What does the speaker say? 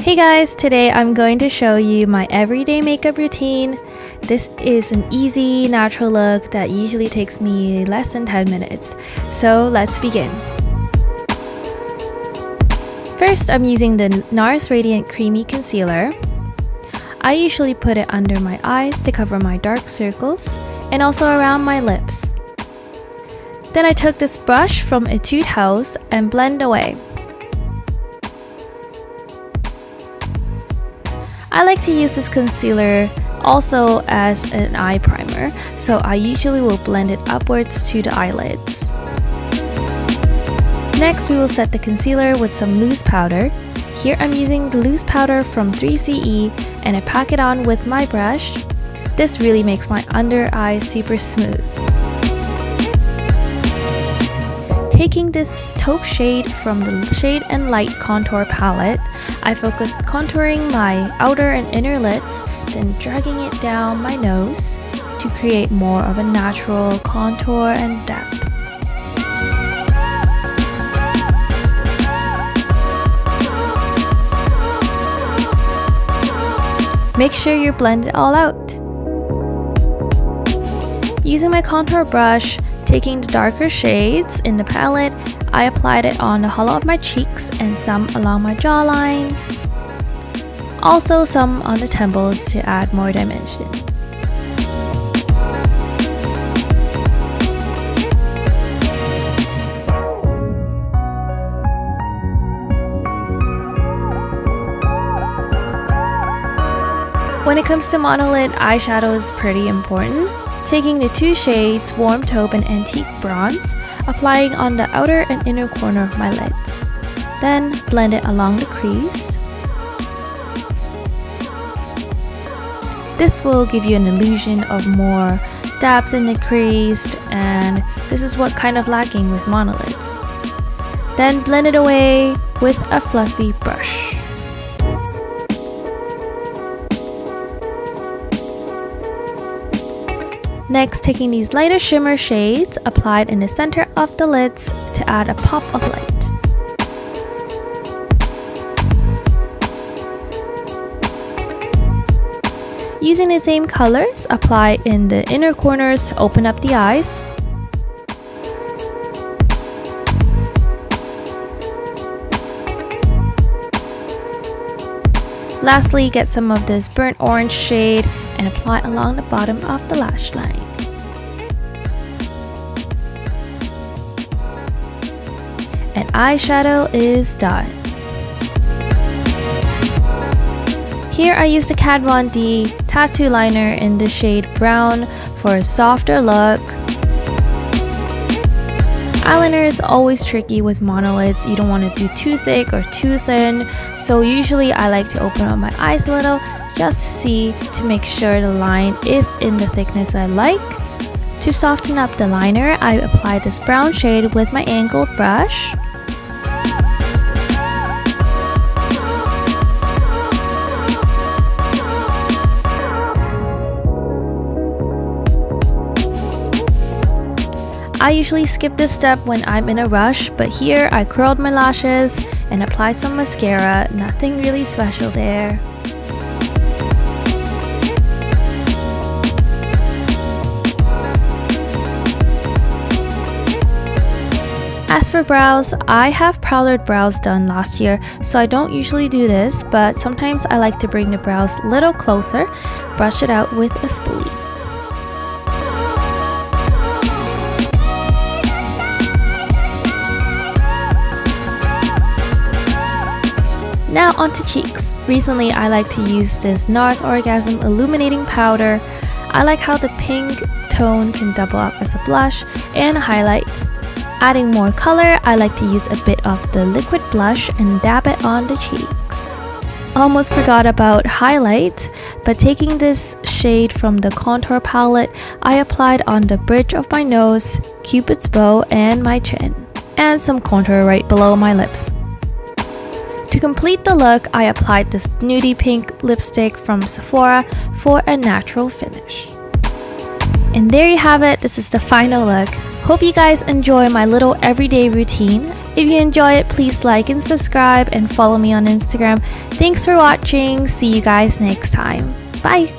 Hey guys, today I'm going to show you my everyday makeup routine. This is an easy, natural look that usually takes me less than 10 minutes. So let's begin. First, I'm using the NARS Radiant Creamy Concealer. I usually put it under my eyes to cover my dark circles and also around my lips. Then I took this brush from Etude House and blend away. I like to use this concealer also as an eye primer, so I usually will blend it upwards to the eyelids. Next, we will set the concealer with some loose powder. Here I'm using the loose powder from 3CE and I pack it on with my brush. This really makes my under eye super smooth. Taking this taupe shade from the Shade and Light contour palette, I focused contouring my outer and inner lids, then dragging it down my nose to create more of a natural contour and depth. Make sure you blend it all out. Using my contour brush, taking the darker shades in the palette, I applied it on the hollow of my cheeks and some along my jawline. Also some on the temples to add more dimension. When it comes to monolid, eyeshadow is pretty important. Taking the two shades, Warm Taupe and Antique Bronze, applying on the outer and inner corner of my lids. Then blend it along the crease. This will give you an illusion of more depth in the crease, and this is what kind of lacking with monolids. Then blend it away with a fluffy brush. Next, taking these lighter shimmer shades applied in the center of the lids to add a pop of light. Using the same colors, apply in the inner corners to open up the eyes. Lastly, get some of this burnt orange shade and apply along the bottom of the lash line. And eyeshadow is done. Here I used the Kat Von D tattoo liner in the shade brown for a softer look. Eyeliner is always tricky with monolids. You don't want to do too thick or too thin, so usually I like to open up my eyes a little just to see, to make sure the line is in the thickness I like. To soften up the liner, I applied this brown shade with my angled brush. I usually skip this step when I'm in a rush, but here I curled my lashes and applied some mascara. Nothing really special there. As for brows, I have powdered brows done last year, so I don't usually do this, but sometimes I like to bring the brows a little closer, brush it out with a spoolie. Now onto cheeks. Recently I like to use this NARS Orgasm Illuminating Powder. I like how the pink tone can double up as a blush and a highlight. Adding more color, I like to use a bit of the liquid blush and dab it on the cheeks. Almost forgot about highlight, but taking this shade from the contour palette, I applied on the bridge of my nose, Cupid's bow, and my chin, and some contour right below my lips. To complete the look, I applied this nudie pink lipstick from Sephora for a natural finish. And there you have it, this is the final look. Hope you guys enjoy my little everyday routine. If you enjoy it, please like and subscribe and follow me on Instagram. Thanks for watching. See you guys next time. Bye!